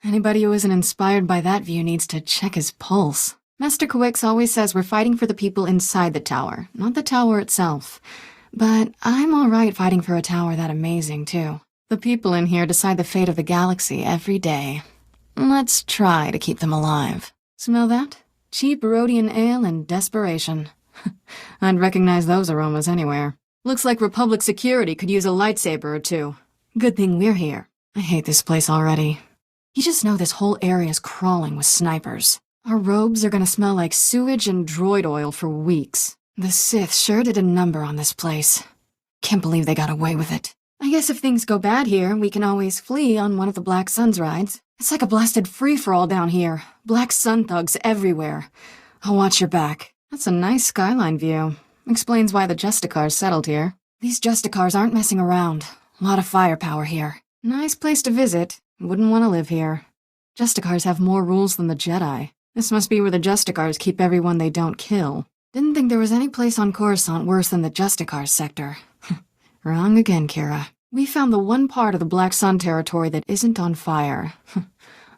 Anybody who isn't inspired by that view needs to check his pulse. Master Kawix always says we're fighting for the people inside the tower, not the tower itself. But I'm alright fighting for a tower that amazing, too. The people in here decide the fate of the galaxy every day. Let's try to keep them alive. Smell that? Cheap Rhodian ale and desperation. I'd recognize those aromas anywhere. Looks like Republic security could use a lightsaber or two. Good thing we're here. I hate this place already. You just know this whole area's crawling with snipers. Our robes are gonna smell like sewage and droid oil for weeks. The Sith sure did a number on this place. Can't believe they got away with it. I guess if things go bad here, we can always flee on one of the Black Sun's rides. It's like a blasted free-for-all down here. Black Sun thugs everywhere. I'll watch your back. That's a nice skyline view. Explains why the Justicars settled here. These Justicars aren't messing around. A lot of firepower here. Nice place to visit. Wouldn't want to live here. Justicars have more rules than the Jedi. This must be where the Justicars keep everyone they don't kill. Didn't think there was any place on Coruscant worse than the Justicars sector. Wrong again, Kira. We found the one part of the Black Sun territory that isn't on fire.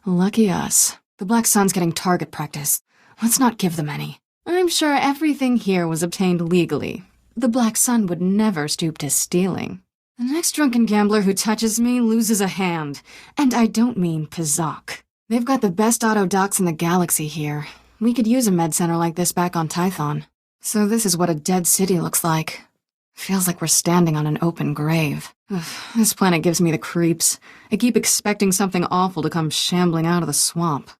Lucky us. The Black Sun's getting target practice. Let's not give them any. I'm sure everything here was obtained legally. The Black Sun would never stoop to stealing. The next drunken gambler who touches me loses a hand. And I don't mean Pizok. They've got the best auto docks in the galaxy here. We could use a med center like this back on Tython. So this is what a dead city looks like. Feels like we're standing on an open grave. Ugh, this planet gives me the creeps. I keep expecting something awful to come shambling out of the swamp.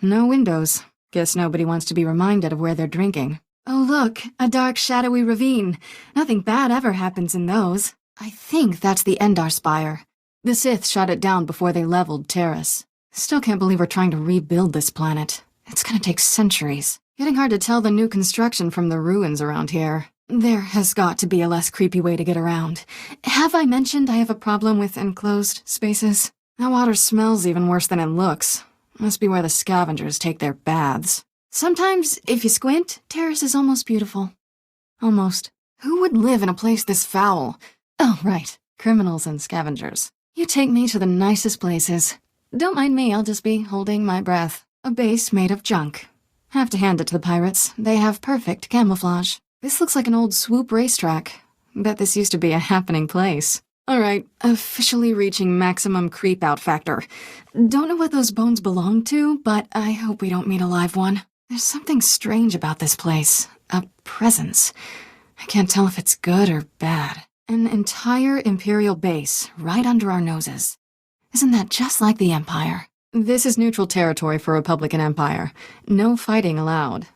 No windows. Guess nobody wants to be reminded of where they're drinking. Oh look, a dark shadowy ravine. Nothing bad ever happens in those. I think that's the Endar Spire. The Sith shot it down before they leveled Terrace. Still can't believe we're trying to rebuild this planet. It's gonna take centuries. Getting hard to tell the new construction from the ruins around here. There has got to be a less creepy way to get around. Have I mentioned I have a problem with enclosed spaces? That water smells even worse than it looks. Must be where the scavengers take their baths. Sometimes, if you squint, Terrace is almost beautiful. Almost. Who would live in a place this foul? Oh, right. Criminals and scavengers. You take me to the nicest places. Don't mind me, I'll just be holding my breath. A base made of junk. Have to hand it to the pirates. They have perfect camouflage. This looks like an old swoop racetrack. Bet this used to be a happening place. Alright, officially reaching maximum creep-out factor. Don't know what those bones belong to, but I hope we don't meet a live one. There's something strange about this place. A presence. I can't tell if it's good or bad. An entire Imperial base, right under our noses. Isn't that just like the Empire? This is neutral territory for Republic and Empire. No fighting allowed.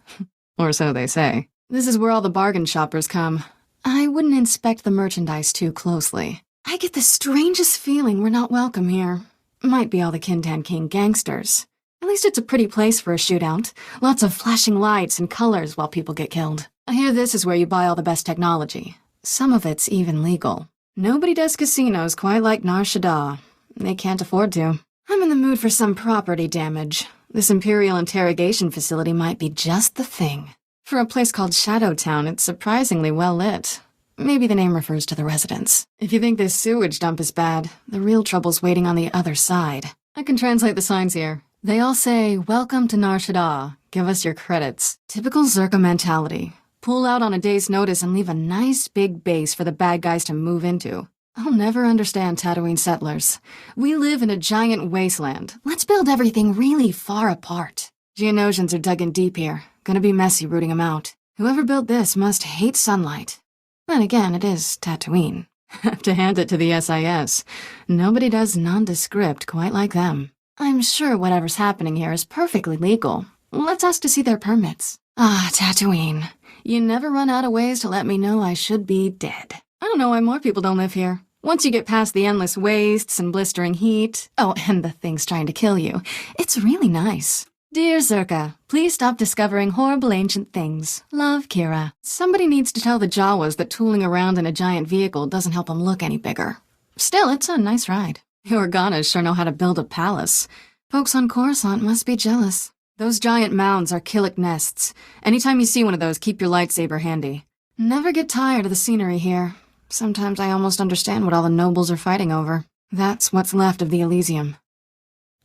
Or so they say. This is where all the bargain shoppers come. I wouldn't inspect the merchandise too closely. I get the strangest feeling we're not welcome here. Might be all the Kintan King gangsters. At least it's a pretty place for a shootout. Lots of flashing lights and colors while people get killed. I hear this is where you buy all the best technology. Some of it's even legal. Nobody does casinos quite like Nar Shaddaa. They can't afford to. I'm in the mood for some property damage. This Imperial interrogation facility might be just the thing. For a place called Shadowtown, it's surprisingly well lit. Maybe the name refers to the residents. If you think this sewage dump is bad, the real trouble's waiting on the other side. I can translate the signs here. They all say, "Welcome to Nar Shaddaa. Give us your credits." Typical Zerka mentality. Pull out on a day's notice and leave a nice big base for the bad guys to move into. I'll never understand Tatooine settlers. We live in a giant wasteland. Let's build everything really far apart. Geonosians are dug in deep here. Gonna be messy rooting them out. Whoever built this must hate sunlight. Then again, it is Tatooine. Have to hand it to the SIS. Nobody does nondescript quite like them. I'm sure whatever's happening here is perfectly legal. Let's ask to see their permits. Ah, Tatooine. You never run out of ways to let me know I should be dead. I don't know why more people don't live here. Once you get past the endless wastes and blistering heat, and the things trying to kill you, it's really nice. Dear Zerka, please stop discovering horrible ancient things. Love, Kira. Somebody needs to tell the Jawas that tooling around in a giant vehicle doesn't help them look any bigger. Still, it's a nice ride. The Organas sure know how to build a palace. Folks on Coruscant must be jealous. Those giant mounds are Killik nests. Anytime you see one of those, keep your lightsaber handy. Never get tired of the scenery here. Sometimes I almost understand what all the nobles are fighting over. That's what's left of the Elysium.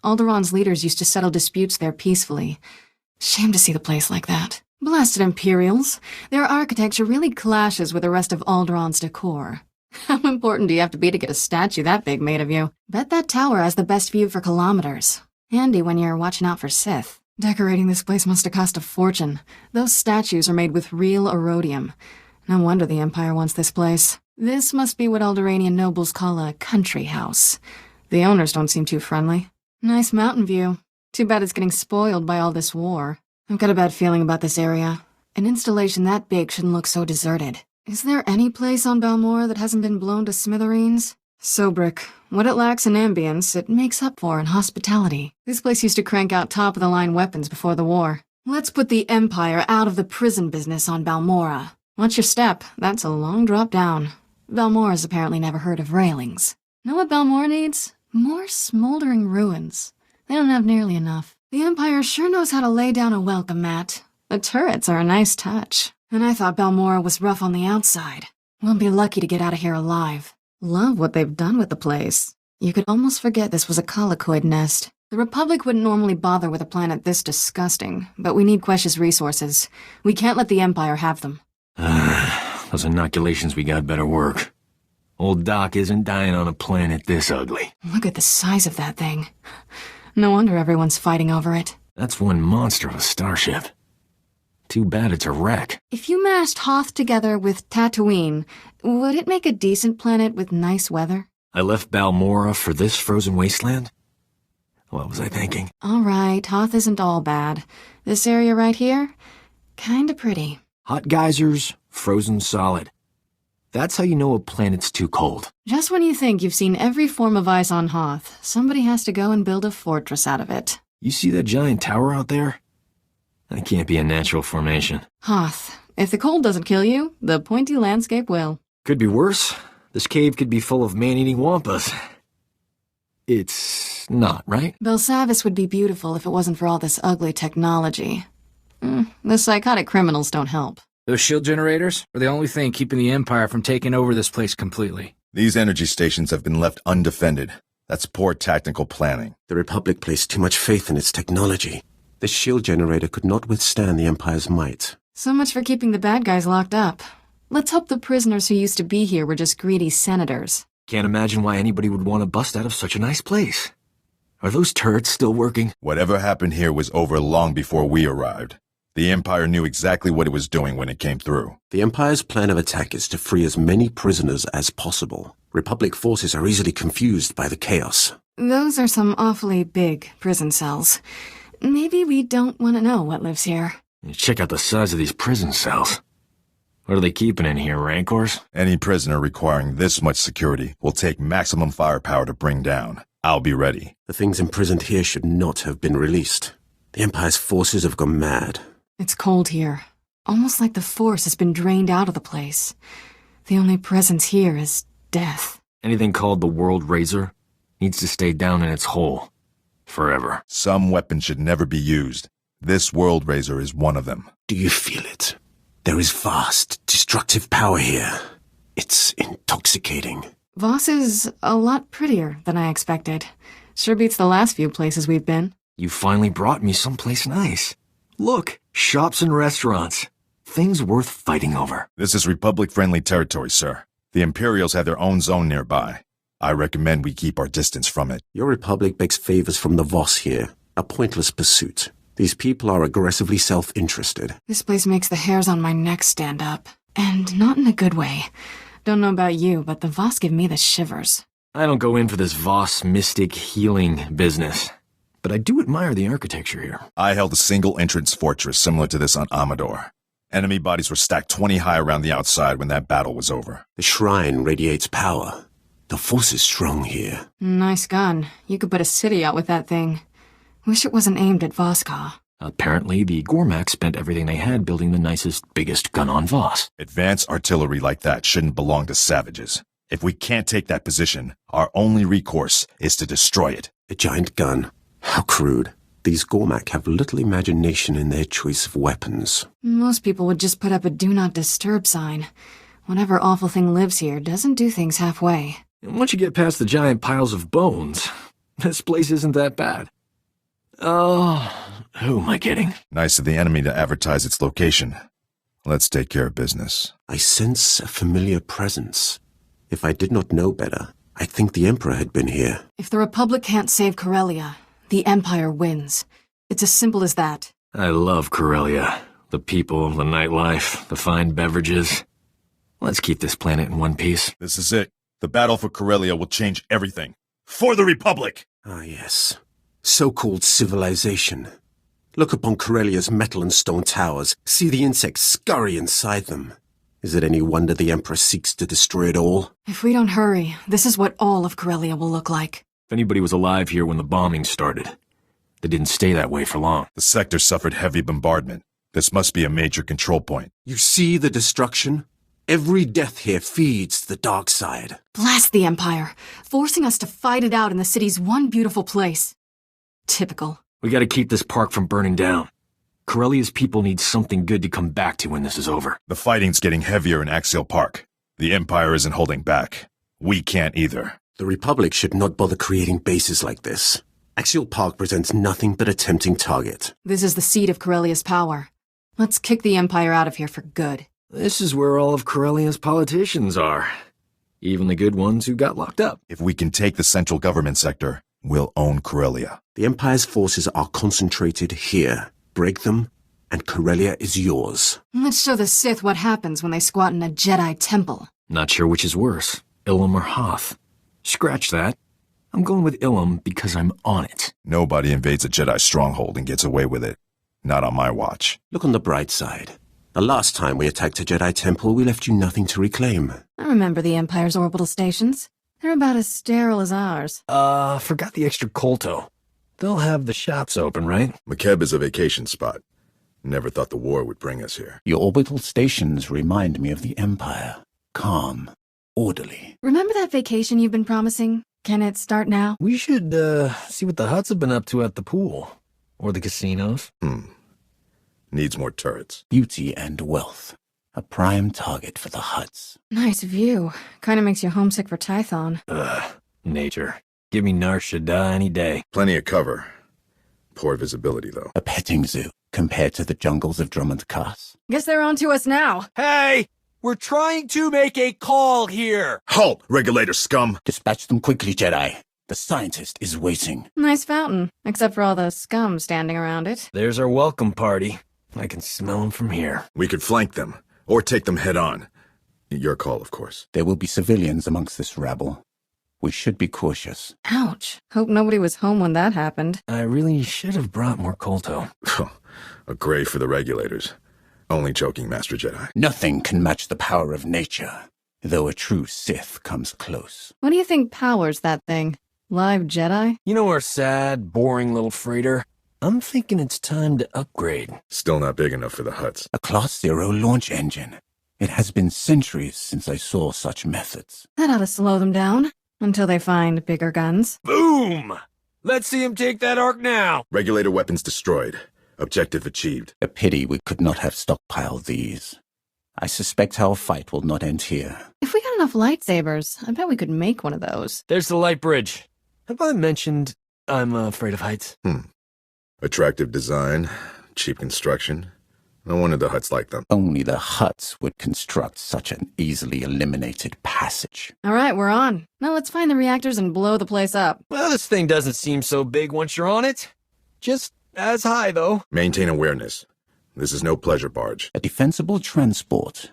Alderaan's leaders used to settle disputes there peacefully. Shame to see the place like that. Blasted Imperials. Their architecture really clashes with the rest of Alderaan's decor. How important do you have to be to get a statue that big made of you? Bet that tower has the best view for kilometers. Handy when you're watching out for Sith. Decorating this place must have cost a fortune. Those statues are made with real erodium. No wonder the Empire wants this place. This must be what Alderanian nobles call a country house. The owners don't seem too friendly. Nice mountain view. Too bad it's getting spoiled by all this war. I've got a bad feeling about this area. An installation that big shouldn't look so deserted. Is there any place on Balmora that hasn't been blown to smithereens? Sobrick. What it lacks in ambience, it makes up for in hospitality. This place used to crank out top-of-the-line weapons before the war. Let's put the Empire out of the prison business on Balmora. Watch your step. That's a long drop down. Balmora's apparently never heard of railings. Know what Balmora needs? More smoldering ruins. They don't have nearly enough. The Empire sure knows how to lay down a welcome mat. The turrets are a nice touch. And I thought Balmora was rough on the outside. We'll be lucky to get out of here alive. Love what they've done with the place. You could almost forget this was a colicoid nest. The Republic wouldn't normally bother with a planet this disgusting, but we need Quesh's resources. We can't let the Empire have them. Those inoculations we got better work. Old Doc isn't dying on a planet this ugly. Look at the size of that thing. No wonder everyone's fighting over it. That's one monster of a starship. Too bad it's a wreck. If you mashed Hoth together with Tatooine, would it make a decent planet with nice weather? I left Balmora for this frozen wasteland? What was I thinking? All right, Hoth isn't all bad. This area right here? Kinda pretty. Hot geysers, frozen solid. That's how you know a planet's too cold. Just when you think you've seen every form of ice on Hoth, somebody has to go and build a fortress out of it. You see that giant tower out there? That can't be a natural formation. Hoth. If the cold doesn't kill you, the pointy landscape will. Could be worse. This cave could be full of man-eating wampas. It's not, right? Belsavis would be beautiful if it wasn't for all this ugly technology. The psychotic criminals don't help. Those shield generators are the only thing keeping the Empire from taking over this place completely. These energy stations have been left undefended. That's poor tactical planning. The Republic placed too much faith in its technology. This shield generator could not withstand the Empire's might. So much for keeping the bad guys locked up. Let's hope the prisoners who used to be here were just greedy senators. Can't imagine why anybody would want to bust out of such a nice place. Are those turrets still working? Whatever happened here was over long before we arrived. The Empire knew exactly what it was doing when it came through. The Empire's plan of attack is to free as many prisoners as possible. Republic forces are easily confused by the chaos. Those are some awfully big prison cells. Maybe we don't want to know what lives here. Check out the size of these prison cells. What are they keeping in here, Rancors? Any prisoner requiring this much security will take maximum firepower to bring down. I'll be ready. The things imprisoned here should not have been released. The Empire's forces have gone mad. It's cold here. Almost like the Force has been drained out of the place. The only presence here is death. Anything called the World Razor needs to stay down in its hole. Forever. Some weapons should never be used. This World Razor is one of them. Do you feel it? There is vast, destructive power here. It's intoxicating. Voss is a lot prettier than I expected. Sure beats the last few places we've been. You finally brought me someplace nice. Look, shops and restaurants. Things worth fighting over. This is Republic-friendly territory, sir. The Imperials have their own zone nearby. I recommend we keep our distance from it. Your Republic begs favors from the Voss here. A pointless pursuit. These people are aggressively self-interested. This place makes the hairs on my neck stand up. And not in a good way. Don't know about you, but the Voss give me the shivers. I don't go in for this Voss mystic healing business. But I do admire the architecture here. I held a single-entrance fortress similar to this on Amador. Enemy bodies were stacked 20 high around the outside when that battle was over. The shrine radiates power. The Force is strong here. Nice gun. You could put a city out with that thing. Wish it wasn't aimed at Voskar. Apparently, the Gormak spent everything they had building the nicest, biggest gun on Voss. Advanced artillery like that shouldn't belong to savages. If we can't take that position, our only recourse is to destroy it. A giant gun. How crude. These Gormak have little imagination in their choice of weapons. Most people would just put up a do not disturb sign. Whatever awful thing lives here doesn't do things halfway. Once you get past the giant piles of bones, this place isn't that bad. Oh, who am I kidding? Nice of the enemy to advertise its location. Let's take care of business. I sense a familiar presence. If I did not know better, I'd think the Emperor had been here. If the Republic can't save Corellia, the Empire wins. It's as simple as that. I love Corellia. The people, the nightlife, the fine beverages. Let's keep this planet in one piece. This is it. The battle for Corellia will change everything. For the Republic! Ah, yes. So-called civilization. Look upon Corellia's metal and stone towers. See the insects scurry inside them. Is it any wonder the Emperor seeks to destroy it all? If we don't hurry, this is what all of Corellia will look like. If anybody was alive here when the bombing started, they didn't stay that way for long. The sector suffered heavy bombardment. This must be a major control point. You see the destruction? Every death here feeds the dark side. Blast the Empire, forcing us to fight it out in the city's one beautiful place. Typical. We gotta keep this park from burning down. Corellia's people need something good to come back to when this is over. The fighting's getting heavier in Axial Park. The Empire isn't holding back. We can't either. The Republic should not bother creating bases like this. Axial Park presents nothing but a tempting target. This is the seat of Corellia's power. Let's kick the Empire out of here for good. This is where all of Corellia's politicians are. Even the good ones who got locked up. If we can take the central government sector, we'll own Corellia. The Empire's forces are concentrated here. Break them, and Corellia is yours. Let's show the Sith what happens when they squat in a Jedi temple. Not sure which is worse, Ilum or Hoth. Scratch that. I'm going with Ilum because I'm on it. Nobody invades a Jedi stronghold and gets away with it. Not on my watch. Look on the bright side. The last time we attacked a Jedi temple, we left you nothing to reclaim. I remember the Empire's orbital stations. They're about as sterile as ours. Forgot the extra Colto. They'll have the shops open, right? McKeb is a vacation spot. Never thought the war would bring us here. Your orbital stations remind me of the Empire. Calm, orderly. Remember that vacation you've been promising? Can it start now? We should, see what the Hutts have been up to at the pool. Or the casinos. Needs more turrets. Beauty and wealth. A prime target for the Hutts. Nice view. Kinda makes you homesick for Tython. Nature. Give me Nar Shaddaa any day. Plenty of cover. Poor visibility, though. A petting zoo compared to the jungles of Drummond Cass. Guess they're on to us now. Hey! We're trying to make a call here! Halt, regulator scum! Dispatch them quickly, Jedi. The scientist is waiting. Nice fountain, except for all the scum standing around it. There's our welcome party. I can smell them from here. We could flank them, or take them head on. Your call, of course. There will be civilians amongst this rabble. We should be cautious. Ouch. Hope nobody was home when that happened. I really should have brought more Colto. A grave for the regulators. Only joking, Master Jedi. Nothing can match the power of nature, though a true Sith comes close. What do you think powers that thing? Live Jedi? You know our sad, boring little freighter? I'm thinking it's time to upgrade. Still not big enough for the Hutts. A Class 0 launch engine. It has been centuries since I saw such methods. That ought to slow them down. Until they find bigger guns. Boom! Let's see him take that arc now! Regulator weapons destroyed. Objective achieved. A pity we could not have stockpiled these. I suspect our fight will not end here. If we got enough lightsabers, I bet we could make one of those. There's the light bridge. Have I mentioned I'm afraid of heights? Attractive design, cheap construction. No wonder the Hutts like them. Only the Hutts would construct such an easily eliminated passage. All right, we're on. Now let's find the reactors and blow the place up. Well, this thing doesn't seem so big once you're on it. Just as high, though. Maintain awareness. This is no pleasure barge. A defensible transport.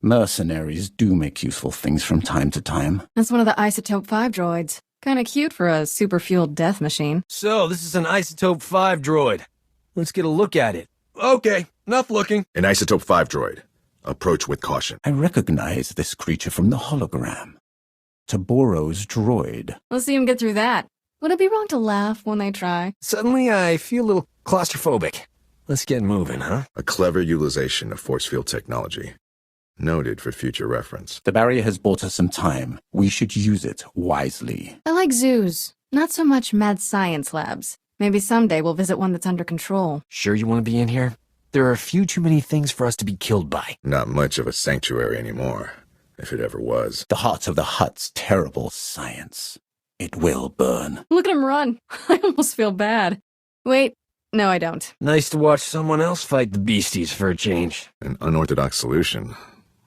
Mercenaries do make useful things from time to time. That's one of the Isotope 5 droids. Kinda cute for a super-fueled death machine. So, this is an Isotope 5 droid. Let's get a look at it. Okay, enough looking. An Isotope 5 droid. Approach with caution. I recognize this creature from the hologram. Taboro's droid. Let's see him get through that. Would it be wrong to laugh when they try? Suddenly, I feel a little claustrophobic. Let's get moving, huh? A clever utilization of force field technology. Noted for future reference. The barrier has bought us some time. We should use it wisely. I like zoos. Not so much mad science labs. Maybe someday we'll visit one that's under control. Sure you want to be in here? There are a few too many things for us to be killed by. Not much of a sanctuary anymore, if it ever was. The heart of the Hutt's terrible science. It will burn. Look at him run. I almost feel bad. Wait, no I don't. Nice to watch someone else fight the beasties for a change. An unorthodox solution.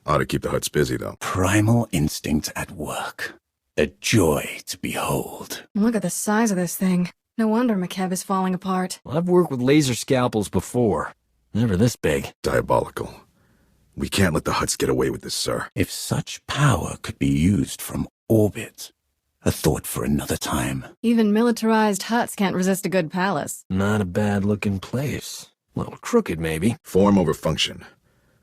Ought to keep the Hutts busy, though. Primal instinct at work. A joy to behold. Look at the size of this thing. No wonder McKeb is falling apart. I've worked with laser scalpels before. Never this big. Diabolical. We can't let the Hutts get away with this, sir. If such power could be used from orbit, a thought for another time. Even militarized huts can't resist a good palace. Not a bad-looking place. A little crooked, maybe. Form over function.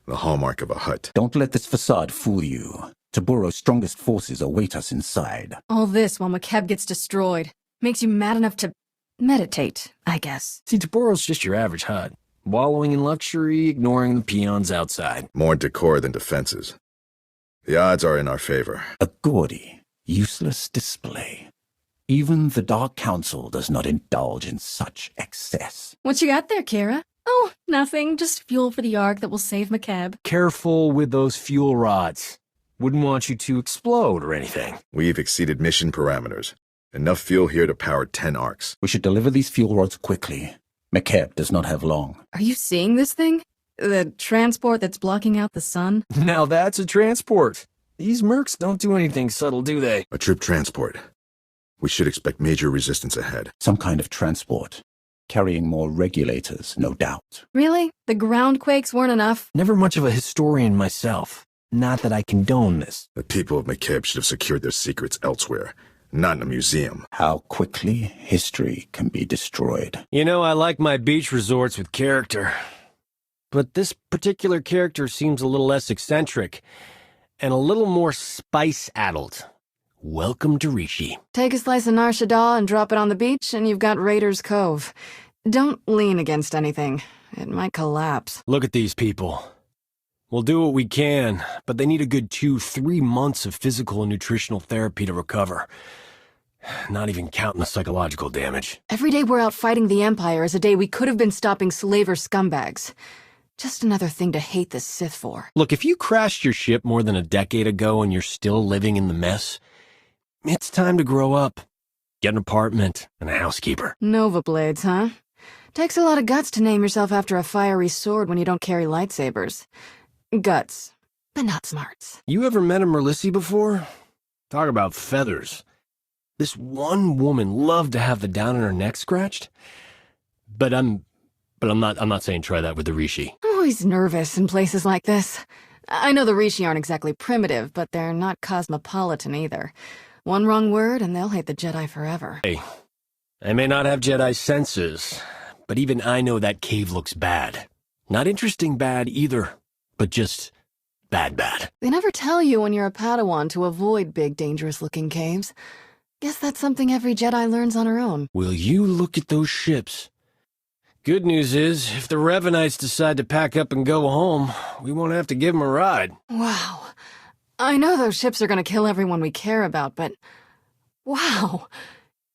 The hallmark of a Hutt. Don't let this facade fool you. Taburo's strongest forces await us inside. All this while McKeb gets destroyed. Makes you mad enough to meditate, I guess. See, Taboro's just your average hut. Wallowing in luxury, ignoring the peons outside. More decor than defenses. The odds are in our favor. A gaudy, useless display. Even the Dark Council does not indulge in such excess. What you got there, Kira? Oh, nothing. Just fuel for the Ark that will save McKeb. Careful with those fuel rods. Wouldn't want you to explode or anything. We've exceeded mission parameters. Enough fuel here to power 10 arcs. We should deliver these fuel rods quickly. McKeb does not have long. Are you seeing this thing? The transport that's blocking out the sun? Now that's a transport. These mercs don't do anything subtle, do they? A troop transport. We should expect major resistance ahead. Some kind of transport. Carrying more regulators, no doubt. Really? The ground quakes weren't enough? Never much of a historian myself. Not that I condone this. The people of McKeb should have secured their secrets elsewhere, not in a museum. How quickly history can be destroyed. You know, I like my beach resorts with character. But this particular character seems a little less eccentric, and a little more spice-addled. Welcome to Rishi. Take a slice of Nar Shaddaa and drop it on the beach, and you've got Raiders Cove. Don't lean against anything. It might collapse. Look at these people. We'll do what we can, but they need a good 2-3 months of physical and nutritional therapy to recover. Not even counting the psychological damage. Every day we're out fighting the Empire is a day we could have been stopping slaver scumbags. Just another thing to hate the Sith for. Look, if you crashed your ship more than a decade ago and you're still living in the mess, it's time to grow up. Get an apartment and a housekeeper. Nova blades, huh? Takes a lot of guts to name yourself after a fiery sword when you don't carry lightsabers. Guts, but not smarts. You ever met a Merlissi before? Talk about feathers. This one woman loved to have the down in her neck scratched. But I'm not saying try that with the Rishi. I'm always nervous in places like this. I know the Rishi aren't exactly primitive, but they're not cosmopolitan either. One wrong word and they'll hate the Jedi forever. Hey, I may not have Jedi senses, but even I know that cave looks bad. Not interesting bad either, but just bad. They never tell you when you're a Padawan to avoid big, dangerous-looking caves. Guess that's something every Jedi learns on her own. Will you look at those ships? Good news is, if the Revenites decide to pack up and go home, we won't have to give them a ride. Wow. I know those ships are gonna kill everyone we care about, but... wow.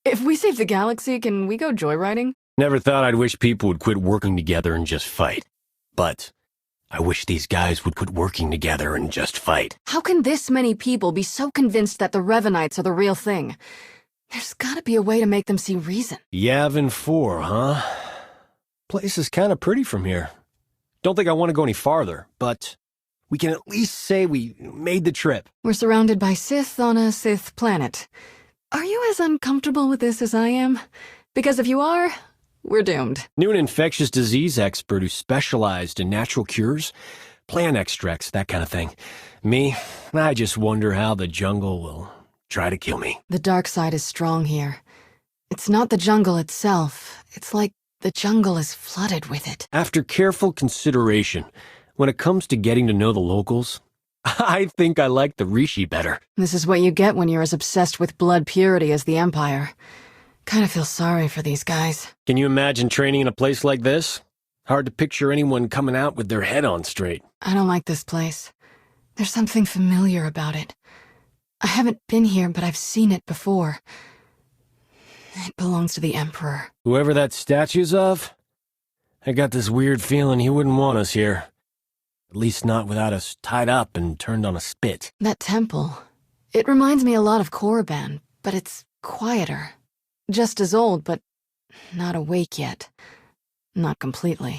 If we save the galaxy, can we go joyriding? Never thought I'd wish people would quit working together and just fight. But I wish these guys would quit working together and just fight. How can this many people be so convinced that the Revenites are the real thing? There's gotta be a way to make them see reason. Yavin 4, huh? Place is kind of pretty from here. Don't think I want to go any farther, but we can at least say we made the trip. We're surrounded by Sith on a Sith planet. Are you as uncomfortable with this as I am? Because if you are, we're doomed. Knew an infectious disease expert who specialized in natural cures, plant extracts, that kind of thing. Me, I just wonder how the jungle will try to kill me. The dark side is strong here. It's not the jungle itself. It's like the jungle is flooded with it. After careful consideration, when it comes to getting to know the locals, I think I like the Rishi better. This is what you get when you're as obsessed with blood purity as the Empire. Kind of feel sorry for these guys. Can you imagine training in a place like this? Hard to picture anyone coming out with their head on straight. I don't like this place. There's something familiar about it. I haven't been here, but I've seen it before. It belongs to the Emperor. Whoever that statue's of, I got this weird feeling he wouldn't want us here. At least not without us tied up and turned on a spit. That temple. It reminds me a lot of Korriban, but it's quieter. Just as old, but not awake yet. Not completely.